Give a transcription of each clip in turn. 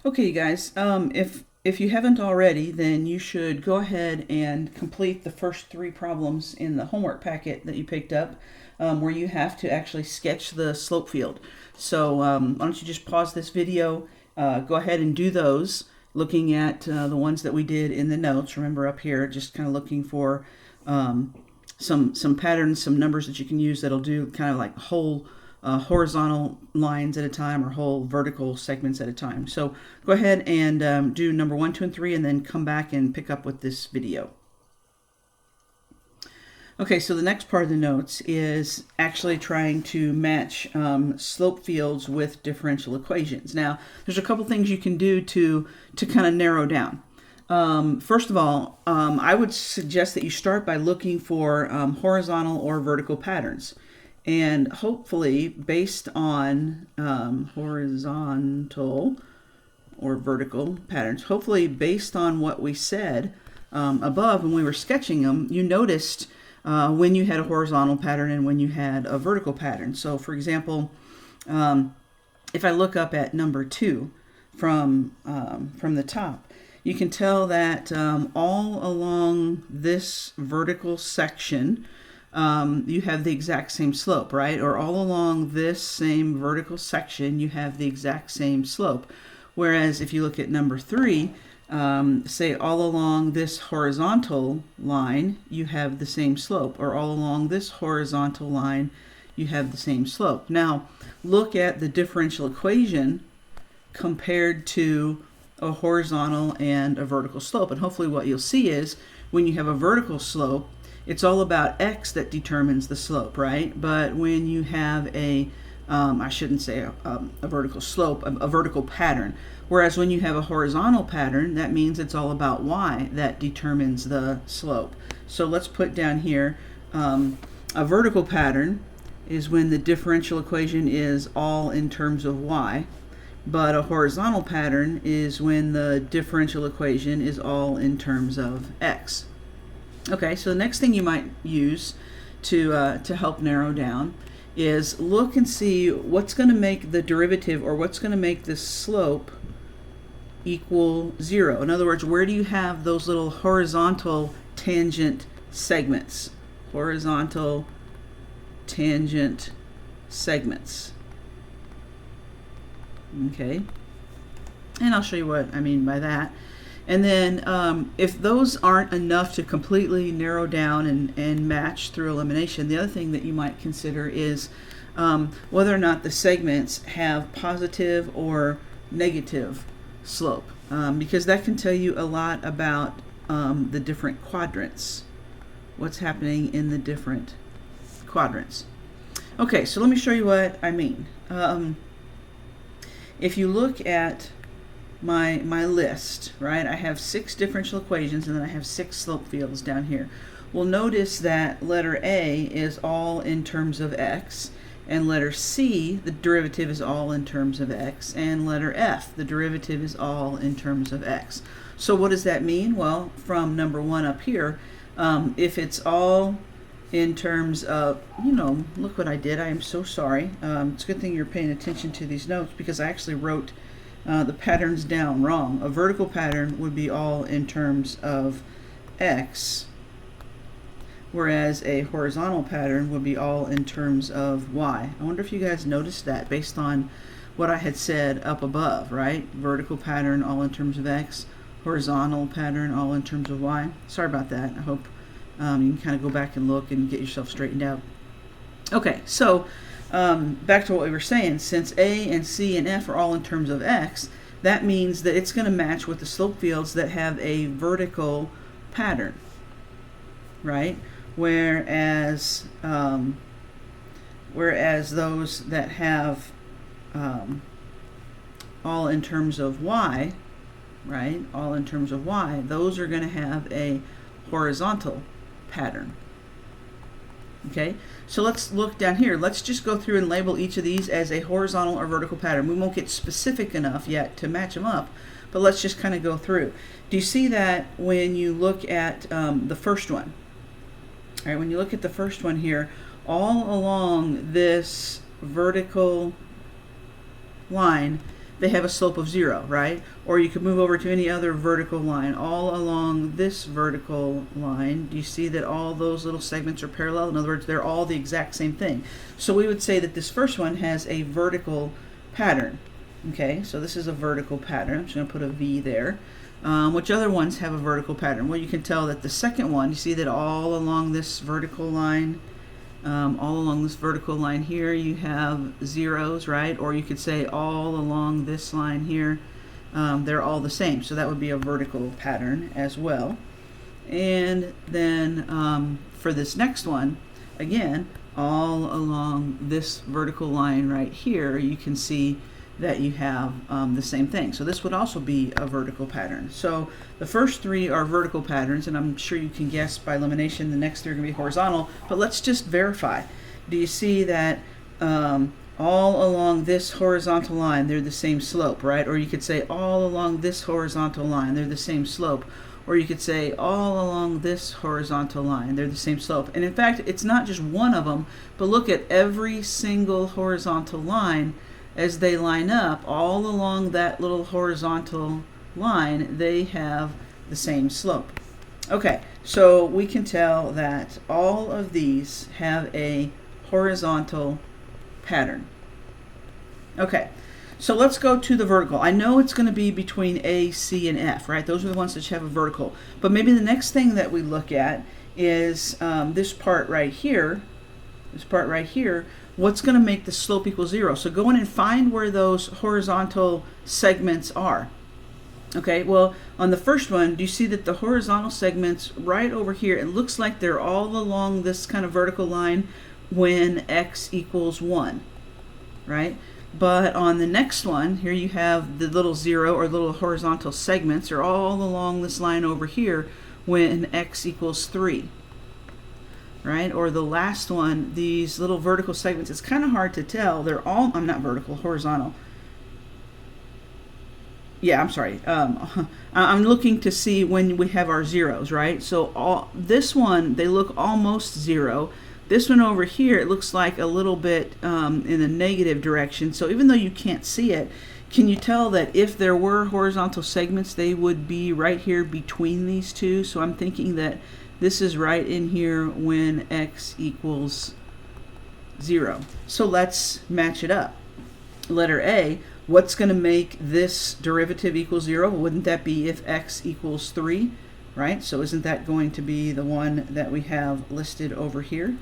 Okay, you guys, if you haven't already, then you should go ahead and complete the first 3 problems in the homework packet that you picked up, where you have to actually sketch the slope field. So why don't you just pause this video, go ahead and do those, looking at the ones that we did in the notes. Remember up here, just kind of looking for some patterns, some numbers that you can use that'll do kind of like whole horizontal lines at a time or whole vertical segments at a time. So go ahead and do number 1, 2, and 3, and then come back and pick up with this video. Okay, so the next part of the notes is actually trying to match slope fields with differential equations. Now, there's a couple things you can do to kind of narrow down. First of all, I would suggest that you start by looking for horizontal or vertical patterns. And hopefully, based on horizontal or vertical patterns, hopefully based on what we said above when we were sketching them, you noticed when you had a horizontal pattern and when you had a vertical pattern. So for example, if I look up at number 2 from the top, you can tell that all along this vertical section, you have the exact same slope, right? Or all along this same vertical section, you have the exact same slope. Whereas if you look at number 3, say all along this horizontal line, you have the same slope. Or all along this horizontal line, you have the same slope. Now, look at the differential equation compared to a horizontal and a vertical slope. And hopefully what you'll see is when you have a vertical slope, it's all about x that determines the slope, right? But when you have I shouldn't say a vertical slope, a vertical pattern. Whereas when you have a horizontal pattern, that means it's all about y that determines the slope. So let's put down here, a vertical pattern is when the differential equation is all in terms of y. But a horizontal pattern is when the differential equation is all in terms of x. Okay, so the next thing you might use to help narrow down is look and see what's going to make the derivative, or what's going to make the slope equal 0. In other words, where do you have those little horizontal tangent segments? Horizontal tangent segments. Okay, and I'll show you what I mean by that. And then if those aren't enough to completely narrow down and match through elimination, the other thing that you might consider is whether or not the segments have positive or negative slope, because that can tell you a lot about the different quadrants, what's happening in the different quadrants. Okay, so let me show you what I mean. If you look at my list, right, I have 6 differential equations and then I have 6 slope fields down here. Well, notice that letter A is all in terms of x, and letter C, the derivative is all in terms of x, and letter F, the derivative is all in terms of x. So what does that mean? Well, from number 1 up here, if it's all in terms of, look what I did. I am so sorry. It's a good thing you're paying attention to these notes, because I actually wrote the patterns down wrong. A vertical pattern would be all in terms of x, whereas a horizontal pattern would be all in terms of y. I wonder if you guys noticed that based on what I had said up above, right? Vertical pattern all in terms of x, horizontal pattern all in terms of y. Sorry about that. I hope you can kind of go back and look and get yourself straightened out. Okay, so back to what we were saying, since A and C and F are all in terms of x, that means that it's going to match with the slope fields that have a vertical pattern, right? Whereas those that have all in terms of y, right? All in terms of y, those are going to have a horizontal pattern. Okay, so let's look down here. Let's just go through and label each of these as a horizontal or vertical pattern. We won't get specific enough yet to match them up, but let's just kind of go through. Do you see that when you look at the first one? All right, when you look at the first one here, all along this vertical line, they have a slope of 0, right? Or you could move over to any other vertical line. All along this vertical line, do you see that all those little segments are parallel? In other words, they're all the exact same thing. So we would say that this first one has a vertical pattern. Okay, so this is a vertical pattern. I'm just going to put a V there. Which other ones have a vertical pattern? Well, you can tell that the second one, you see that all along this vertical line, here, you have zeros, right? Or you could say all along this line here, they're all the same. So that would be a vertical pattern as well. And then for this next one, again, all along this vertical line right here, you can see that you have the same thing. So this would also be a vertical pattern. So the first three are vertical patterns, and I'm sure you can guess by elimination the next three are going to be horizontal, but let's just verify. Do you see that all along this horizontal line, they're the same slope, right? Or you could say all along this horizontal line, they're the same slope. Or you could say all along this horizontal line, they're the same slope. And in fact, it's not just one of them, but look at every single horizontal line as they line up, all along that little horizontal line, they have the same slope. Okay, so we can tell that all of these have a horizontal pattern. Okay, so let's go to the vertical. I know it's going to be between A, C, and F, right? Those are the ones that have a vertical. But maybe the next thing that we look at is this part right here. This part right here. What's going to make the slope equal 0? So go in and find where those horizontal segments are. Okay, well, on the first one, do you see that the horizontal segments right over here, it looks like they're all along this kind of vertical line when x equals 1, right? But on the next one, here you have the little 0 or little horizontal segments are all along this line over here when x equals 3. Right? Or the last one, these little vertical segments, it's kind of hard to tell. They're all, I'm not vertical, horizontal. Yeah, I'm sorry. I'm looking to see when we have our zeros, right? So this one, they look almost 0. This one over here, it looks like a little bit in the negative direction. So even though you can't see it, can you tell that if there were horizontal segments, they would be right here between these two? So I'm thinking that this is right in here when x equals 0. So let's match it up. Letter A, what's going to make this derivative equal 0? Wouldn't that be if x equals 3, right? So isn't that going to be the one that we have listed over here?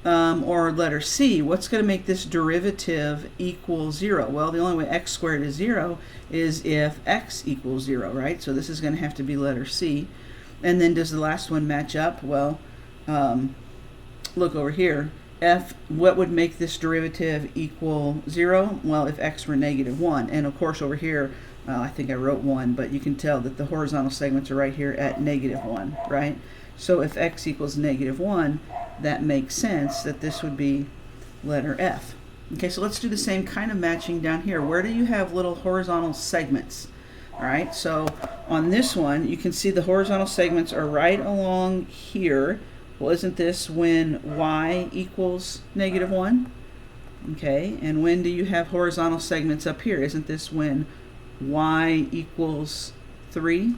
Or letter C, what's going to make this derivative equal 0? Well, the only way x squared is 0 is if x equals 0, right? So this is going to have to be letter C. And then does the last one match up? Well, look over here. F, what would make this derivative equal 0? Well, if x were negative 1. And of course over here, I think I wrote 1, but you can tell that the horizontal segments are right here at negative 1, right? So if x equals negative 1, that makes sense that this would be letter F. Okay, so let's do the same kind of matching down here. Where do you have little horizontal segments? All right, so on this one, you can see the horizontal segments are right along here. Well, isn't this when y equals negative 1? Okay, and when do you have horizontal segments up here? Isn't this when y equals 3?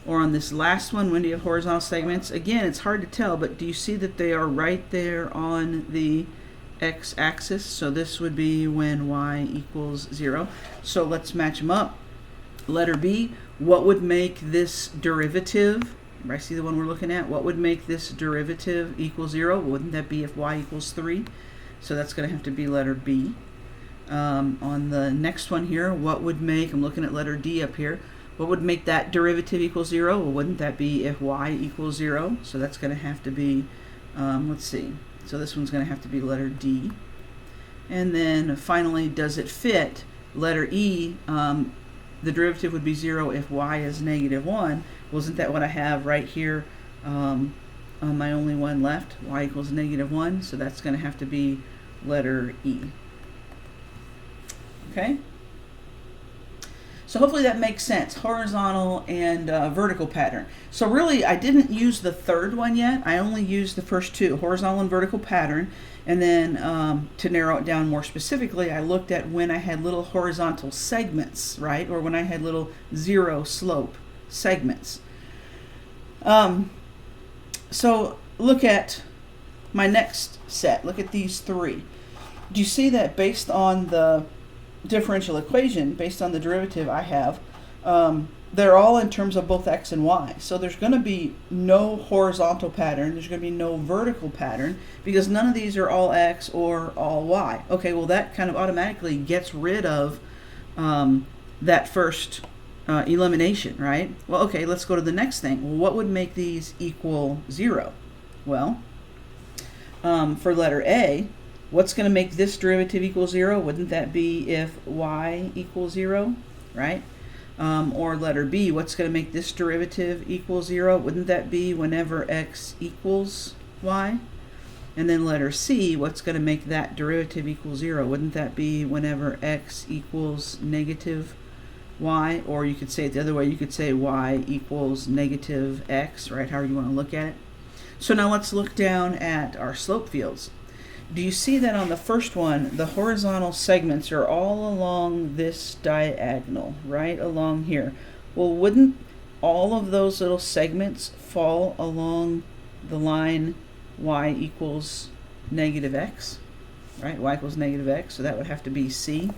Or on this last one, when do you have horizontal segments? Again, it's hard to tell, but do you see that they are right there on the x-axis? So this would be when y equals 0. So let's match them up. Letter B, what would make this derivative, I see the one we're looking at, what would make this derivative equal 0? Wouldn't that be if y equals 3? So that's going to have to be letter B. On the next one here, what would make, I'm looking at letter D up here, what would make that derivative equal 0? Well, wouldn't that be if y equals 0? So that's going to have to be, let's see, so this one's going to have to be letter D. And then finally, does it fit? Letter E, the derivative would be 0 if y is negative 1. Wasn't that what I have right here on my only one left? Y equals negative 1, so that's going to have to be letter E. Okay? So hopefully that makes sense, horizontal and vertical pattern. So really I didn't use the third one yet. I only used the first two, horizontal and vertical pattern. And then to narrow it down more specifically, I looked at when I had little horizontal segments, right? Or when I had little zero slope segments. So look at my next set. Look at these three. Do you see that based on the differential equation, based on the derivative I have, they're all in terms of both x and y. So there's going to be no horizontal pattern, there's going to be no vertical pattern, because none of these are all x or all y. Okay, well that kind of automatically gets rid of that first elimination, right? Well, okay, let's go to the next thing. Well, what would make these equal 0? Well, for letter A, what's going to make this derivative equal 0? Wouldn't that be if y equals 0, right? Or letter B, what's going to make this derivative equal 0? Wouldn't that be whenever x equals y? And then letter C, what's going to make that derivative equal 0? Wouldn't that be whenever x equals negative y? Or you could say it the other way, you could say y equals negative x, right? However you want to look at it. So now let's look down at our slope fields. Do you see that on the first one, the horizontal segments are all along this diagonal, right along here? Well, wouldn't all of those little segments fall along the line y equals negative x, right? Y equals negative x, so that would have to be C.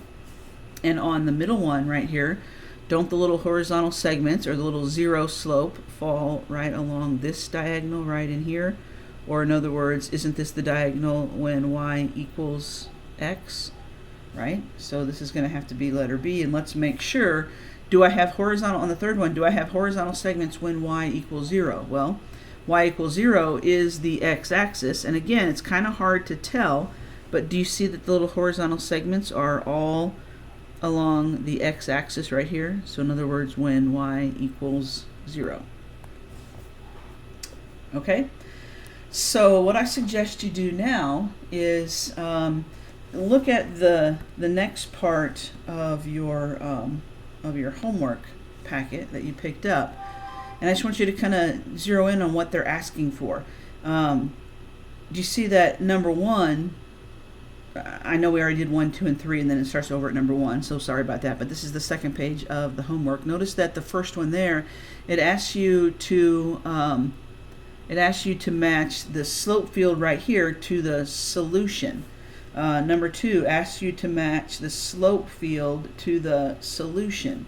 And on the middle one right here, don't the little horizontal segments or the little zero slope fall right along this diagonal right in here? Or in other words, isn't this the diagonal when y equals x, right? So this is going to have to be letter B. And let's make sure, do I have horizontal, on the third one, do I have horizontal segments when y equals 0? Well, y equals 0 is the x-axis. And again, it's kind of hard to tell, but do you see that the little horizontal segments are all along the x-axis right here? So in other words, when y equals 0. Okay? So what I suggest you do now is look at the next part of your homework packet that you picked up, and I just want you to kind of zero in on what they're asking for. Do you see that number 1? I know we already did 1, 2, and 3, and then it starts over at number 1. So sorry about that, but this is the second page of the homework. Notice that the first one there, it asks you to match the slope field right here to the solution. Number 2 asks you to match the slope field to the solution.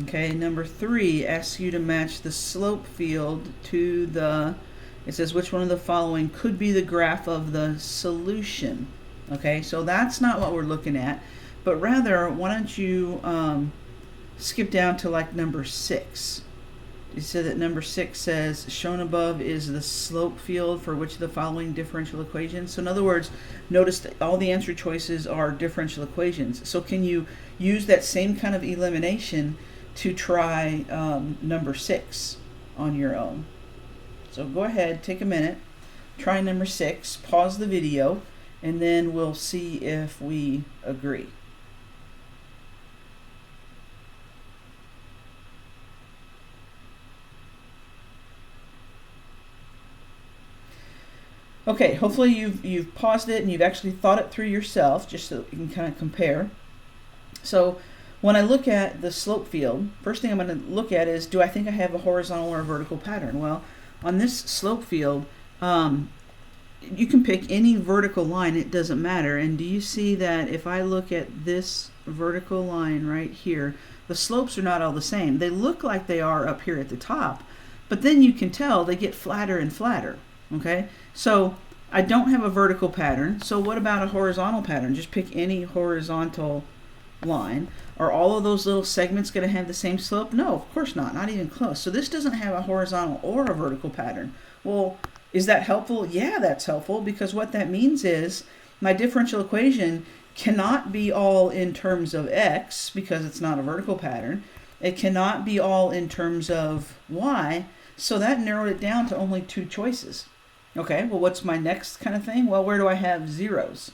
Okay, number 3 asks you to match the slope field to the, it says which one of the following could be the graph of the solution. Okay, so that's not what we're looking at, but rather, why don't you skip down to like number 6. You said that number 6 says, shown above is the slope field for which of the following differential equations. So in other words, notice that all the answer choices are differential equations. So can you use that same kind of elimination to try number 6 on your own? So go ahead, take a minute, try number 6, pause the video, and then we'll see if we agree. Okay, hopefully you've paused it and you've actually thought it through yourself, just so you can kind of compare. So when I look at the slope field, first thing I'm going to look at is, do I think I have a horizontal or a vertical pattern? Well, on this slope field, you can pick any vertical line, it doesn't matter. And do you see that if I look at this vertical line right here, the slopes are not all the same. They look like they are up here at the top, but then you can tell they get flatter and flatter. Okay, so I don't have a vertical pattern. So what about a horizontal pattern? Just pick any horizontal line. Are all of those little segments going to have the same slope? No, of course not even close. So this doesn't have a horizontal or a vertical pattern. Well, is that helpful? Yeah, that's helpful, because what that means is my differential equation cannot be all in terms of x, because it's not a vertical pattern. It cannot be all in terms of y, so that narrowed it down to only 2 choices. Okay, well, what's my next kind of thing? Well, where do I have zeros?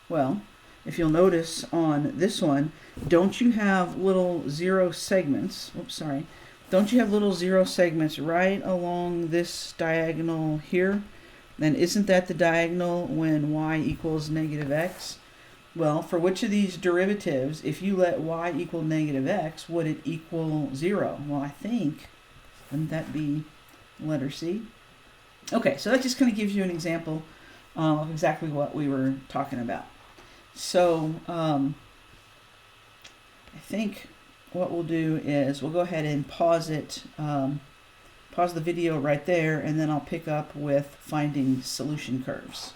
Well, if you'll notice on this one, don't you have little zero segments? Oops, sorry. Don't you have little zero segments right along this diagonal here? Then isn't that the diagonal when y equals negative x? Well, for which of these derivatives, if you let y equal negative x, would it equal 0? Well, I think, wouldn't that be letter C? Okay, so that just kind of gives you an example of exactly what we were talking about. So I think what we'll do is we'll go ahead and pause it, pause the video right there, and then I'll pick up with finding solution curves.